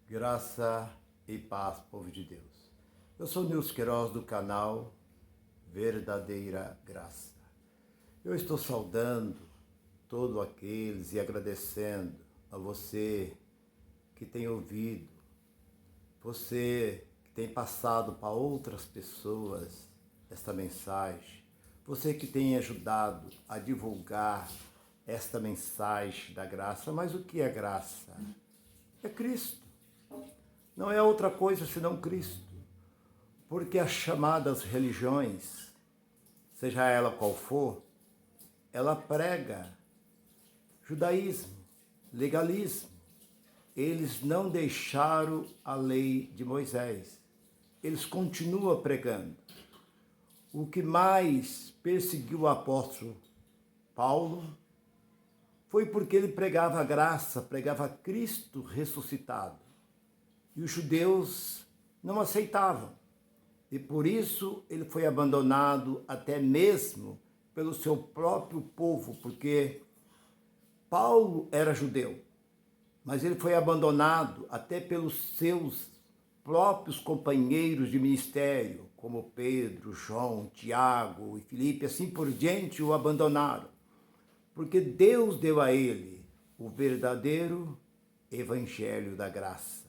Graça e paz, povo de Deus. Eu sou Nilson Queiroz do canal Verdadeira Graça. Eu estou saudando todos aqueles e agradecendo a você que tem ouvido, você que tem passado para outras pessoas esta mensagem, você que tem ajudado a divulgar esta mensagem da graça. Mas o que é graça? É Cristo. Não é outra coisa senão Cristo. Porque as chamadas religiões, seja ela qual for, ela prega judaísmo, legalismo. Eles não deixaram a lei de Moisés. Eles continuam pregando. O que mais perseguiu o apóstolo Paulo foi porque ele pregava a graça, pregava Cristo ressuscitado. E os judeus não aceitavam. E por isso ele foi abandonado até mesmo pelo seu próprio povo, porque Paulo era judeu, mas ele foi abandonado até pelos seus próprios companheiros de ministério, como Pedro, João, Tiago e Filipe, assim por diante, o abandonaram. Porque Deus deu a ele o verdadeiro evangelho da graça.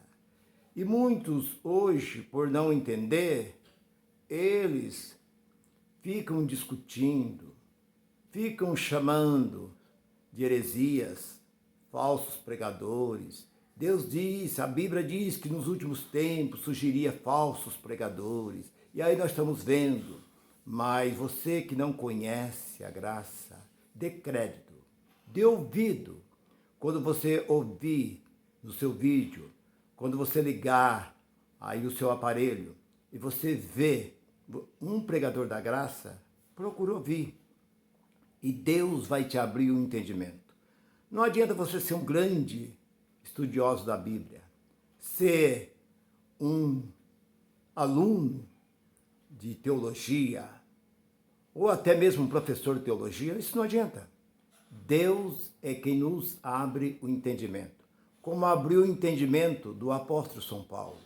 E muitos hoje, por não entender, eles ficam discutindo, ficam chamando de heresias, falsos pregadores. Deus diz, a Bíblia diz que nos últimos tempos surgiria falsos pregadores. E aí nós estamos vendo. Mas você que não conhece a graça, dê crédito, dê ouvido. Quando você ouvir no seu vídeo, quando você ligar aí o seu aparelho e você vê um pregador da graça, procura ouvir. E Deus vai te abrir o entendimento. Não adianta você ser um grande estudioso da Bíblia, ser um aluno de teologia, ou até mesmo um professor de teologia, isso não adianta. Deus é quem nos abre o entendimento. Como abriu o entendimento do apóstolo São Paulo.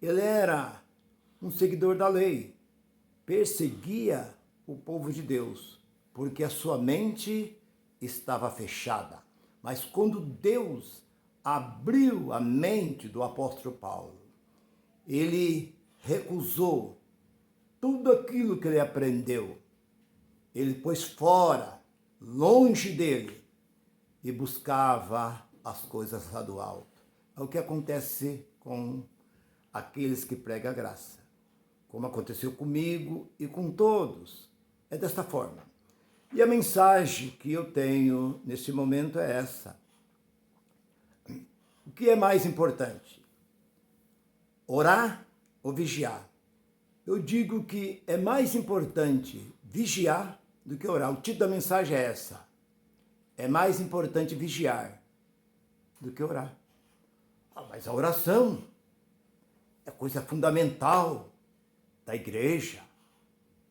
Ele era um seguidor da lei, perseguia o povo de Deus, porque a sua mente estava fechada. Mas quando Deus abriu a mente do apóstolo Paulo, ele recusou tudo aquilo que ele aprendeu. Ele pôs fora, longe dele, e buscava as coisas lá do alto. É o que acontece com aqueles que pregam a graça. Como aconteceu comigo e com todos. É desta forma. E a mensagem que eu tenho nesse momento é essa. O que é mais importante? Orar ou vigiar? Eu digo que é mais importante vigiar do que orar. O título da mensagem é essa. É mais importante vigiar do que orar. Mas a oração é coisa fundamental da igreja.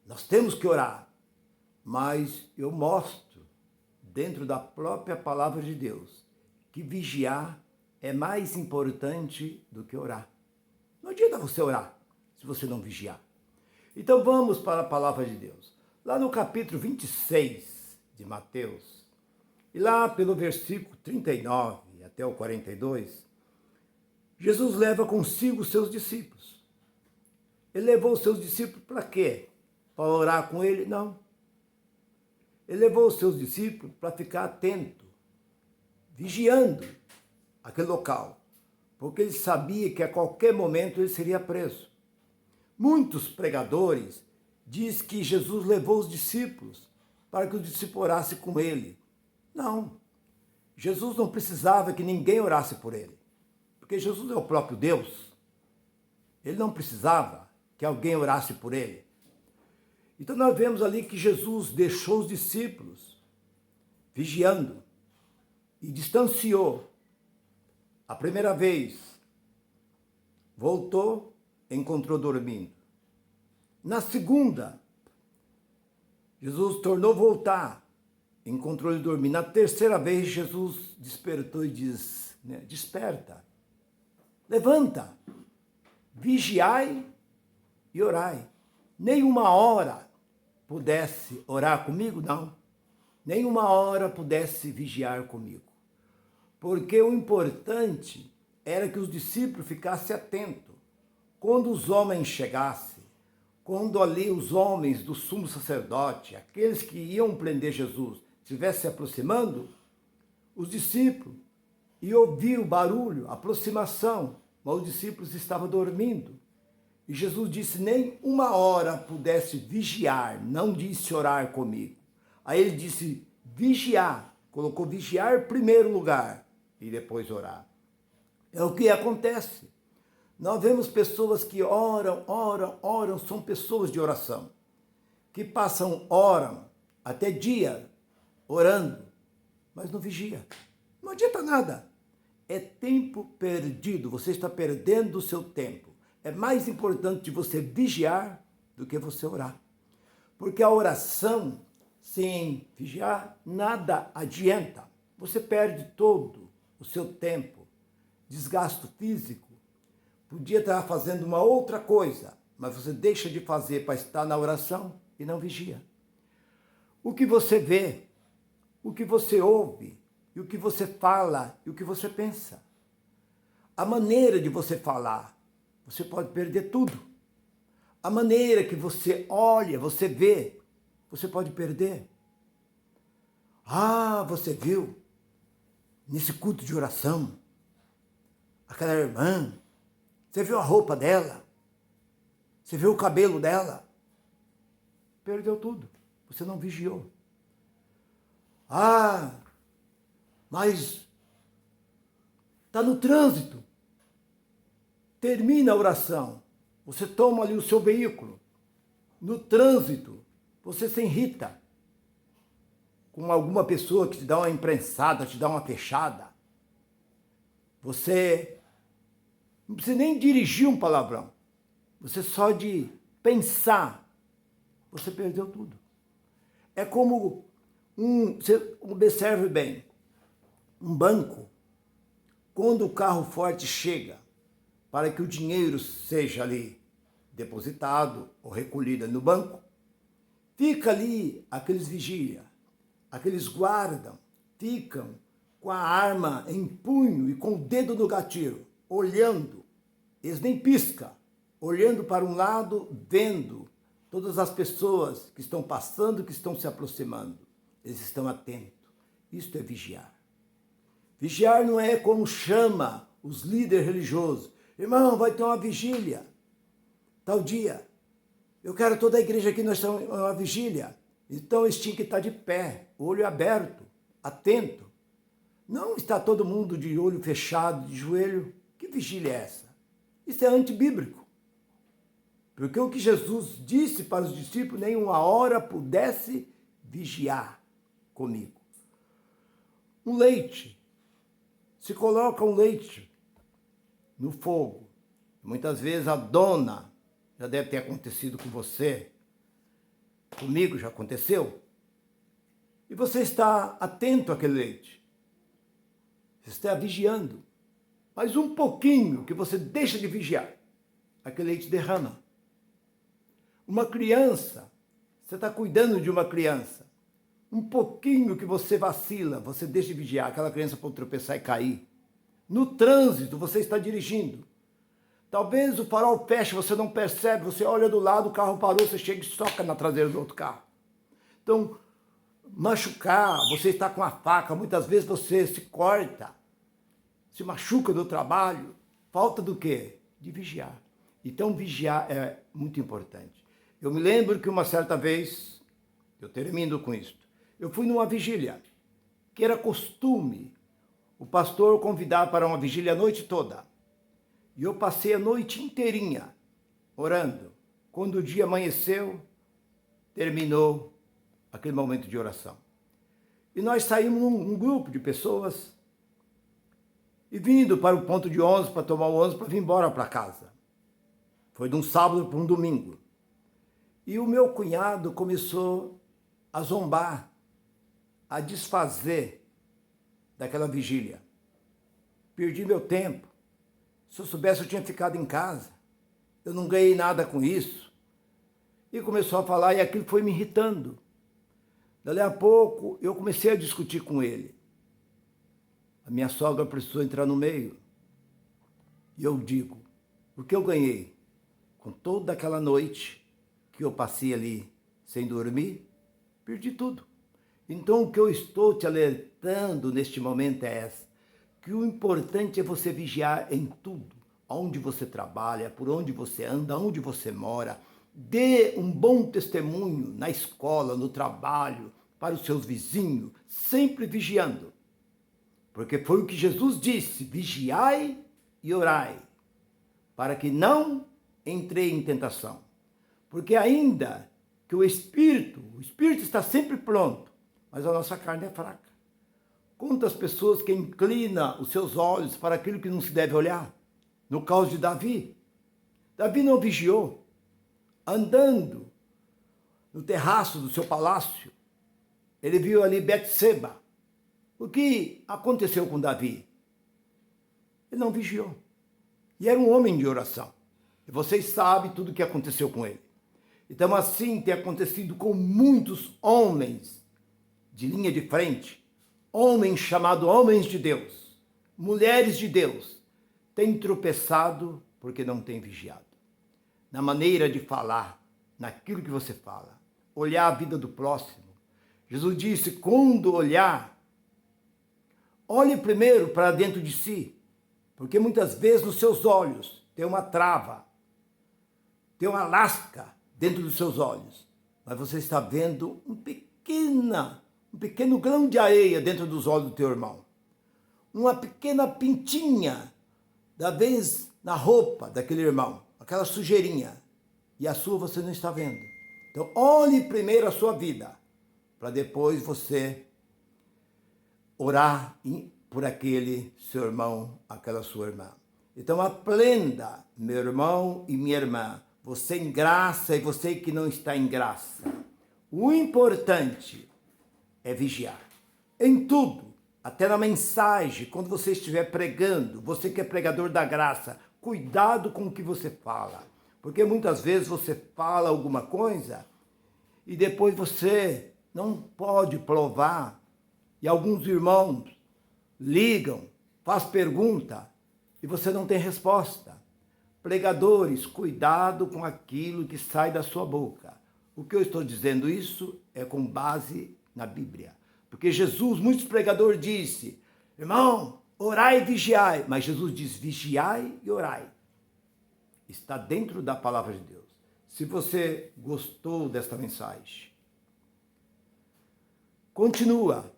Nós temos que orar. Mas eu mostro, dentro da própria palavra de Deus, que vigiar é mais importante do que orar. Não adianta você orar se você não vigiar. Então vamos para a palavra de Deus. Lá no capítulo 26 de Mateus, e lá pelo versículo 39 até o 42, Jesus leva consigo os seus discípulos. Ele levou os seus discípulos para quê? Para orar com ele? Não. Ele levou os seus discípulos para ficar atento, vigiando aquele local, porque ele sabia que a qualquer momento ele seria preso. Muitos pregadores dizem que Jesus levou os discípulos para que os discípulos orassem com ele. Não. Jesus não precisava que ninguém orasse por ele, porque Jesus é o próprio Deus. Ele não precisava que alguém orasse por ele. Então nós vemos ali que Jesus deixou os discípulos vigiando e distanciou. A primeira vez, voltou, encontrou dormindo. Na segunda, Jesus tornou voltar, encontrou ele dormindo. Na terceira vez, Jesus despertou e diz, desperta. Levanta, vigiai e orai. Nem uma hora pudesse orar comigo, não. Nem uma hora pudesse vigiar comigo. Porque o importante era que os discípulos ficassem atentos. Quando os homens chegassem, quando ali os homens do sumo sacerdote, aqueles que iam prender Jesus, estivessem se aproximando, os discípulos iam ouvir o barulho, a aproximação, mas os discípulos estavam dormindo. E Jesus disse, nem uma hora pudesse vigiar, não disse orar comigo. Aí ele disse vigiar, colocou vigiar em primeiro lugar e depois orar. É o que acontece. Nós vemos pessoas que oram, são pessoas de oração, que oram até dia orando, mas não vigia. Não adianta nada. É tempo perdido, você está perdendo o seu tempo. É mais importante você vigiar do que você orar. Porque a oração, sem vigiar, nada adianta. Você perde todo o seu tempo, desgaste físico. Podia estar fazendo uma outra coisa, mas você deixa de fazer para estar na oração e não vigia. O que você vê, o que você ouve, e o que você fala e o que você pensa. A maneira de você falar, você pode perder tudo. A maneira que você olha, você vê, você pode perder. Ah, você viu nesse culto de oração, aquela irmã, você viu a roupa dela, você viu o cabelo dela, perdeu tudo, você não vigiou. Ah, mas está no trânsito, termina a oração, você toma ali o seu veículo, no trânsito, você se irrita com alguma pessoa que te dá uma imprensada, te dá uma fechada, você não precisa nem dirigir um palavrão, você só de pensar, você perdeu tudo. É como você observe bem, um banco, quando o carro forte chega para que o dinheiro seja ali depositado ou recolhido no banco, fica ali aqueles vigia, aqueles guardam, ficam com a arma em punho e com o dedo no gatilho, olhando, eles nem piscam, olhando para um lado, vendo todas as pessoas que estão passando, que estão se aproximando, eles estão atentos. Isto é vigiar. Vigiar não é como chama os líderes religiosos. Irmão, vai ter uma vigília, tal dia. Eu quero toda a igreja aqui, nós estamos em uma vigília. Então eles tinham que estar de pé, olho aberto, atento. Não está todo mundo de olho fechado, de joelho. Que vigília é essa? Isso é antibíblico. Porque o que Jesus disse para os discípulos, nem uma hora pudesse vigiar comigo. Um leite. Se coloca um leite no fogo. Muitas vezes a dona, já deve ter acontecido com você, comigo já aconteceu, e você está atento àquele leite. Você está vigiando. Mas um pouquinho que você deixa de vigiar, aquele leite derrama. Uma criança, você está cuidando de uma criança, um pouquinho que você vacila, você deixa de vigiar, aquela criança pode tropeçar e cair. No trânsito, você está dirigindo. Talvez o farol feche, você não percebe, você olha do lado, o carro parou, você chega e soca na traseira do outro carro. Então, machucar, você está com a faca, muitas vezes você se corta, se machuca no trabalho. Falta do quê? De vigiar. Então, vigiar é muito importante. Eu me lembro que uma certa vez, eu termino com isso, eu fui numa vigília, que era costume o pastor convidar para uma vigília a noite toda. E eu passei a noite inteirinha orando. Quando o dia amanheceu, terminou aquele momento de oração. E nós saímos num grupo de pessoas e vindo para o ponto de ônibus, para tomar o ônibus, para vir embora para casa. Foi de um sábado para um domingo. E o meu cunhado começou a zombar, a desfazer daquela vigília. Perdi meu tempo. Se eu soubesse, eu tinha ficado em casa. Eu não ganhei nada com isso. E começou a falar e aquilo foi me irritando. Dali a pouco, eu comecei a discutir com ele. A minha sogra precisou entrar no meio. E eu digo, o que eu ganhei? Com toda aquela noite que eu passei ali sem dormir, perdi tudo. Então, o que eu estou te alertando neste momento é que o importante é você vigiar em tudo. Onde você trabalha, por onde você anda, onde você mora. Dê um bom testemunho na escola, no trabalho, para os seus vizinhos, sempre vigiando. Porque foi o que Jesus disse, vigiai e orai, para que não entrei em tentação. Porque ainda que o Espírito está sempre pronto, mas a nossa carne é fraca. Quantas pessoas que inclinam os seus olhos para aquilo que não se deve olhar? No caso de Davi. Davi não vigiou, andando no terraço do seu palácio. Ele viu ali Betseba. O que aconteceu com Davi? Ele não vigiou. E era um homem de oração. E vocês sabem tudo o que aconteceu com ele. Então, assim tem acontecido com muitos homens de linha de frente, homens chamados homens de Deus, mulheres de Deus, têm tropeçado porque não têm vigiado. Na maneira de falar, naquilo que você fala, olhar a vida do próximo. Jesus disse, quando olhar, olhe primeiro para dentro de si, porque muitas vezes nos seus olhos tem uma trava, tem uma lasca dentro dos seus olhos, mas você está vendo um pequeno grão de areia dentro dos olhos do teu irmão, uma pequena pintinha, da vez na roupa daquele irmão, aquela sujeirinha, e a sua você não está vendo. Então olhe primeiro a sua vida, para depois você orar por aquele seu irmão, aquela sua irmã. Então aprenda, meu irmão e minha irmã, você em graça e você que não está em graça. O importante é vigiar. Em tudo, até na mensagem, quando você estiver pregando, você que é pregador da graça, cuidado com o que você fala. Porque muitas vezes você fala alguma coisa e depois você não pode provar. E alguns irmãos ligam, faz pergunta e você não tem resposta. Pregadores, cuidado com aquilo que sai da sua boca. O que eu estou dizendo isso é com base na Bíblia. Porque Jesus, muitos pregadores disse, irmão, orai e vigiai. Mas Jesus diz, vigiai e orai. Está dentro da palavra de Deus. Se você gostou desta mensagem, continua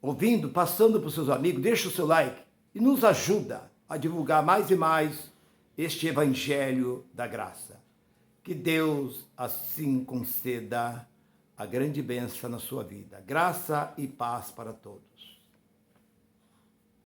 ouvindo, passando para os seus amigos, deixa o seu like e nos ajuda a divulgar mais e mais este Evangelho da Graça. Que Deus assim conceda a grande bênção na sua vida. Graça e paz para todos.